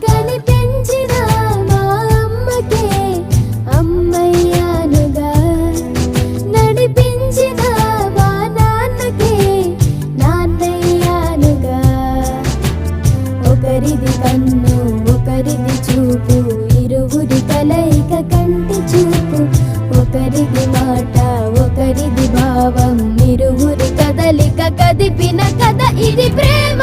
కనిపించిన మా అమ్మకే అమ్మయ్యానుగా, నడిపించిన మా నాన్నకే నాన్నయ్యానుగా. ఒకరిది కన్ను ఒకరిది చూపు, ఇరువురి కలయిక కంటి చూపు. ఒకరిది మాట ఒకరిది భావం, ఇరువురి కదలిక కదిపిన కథ ఇది ప్రేమ.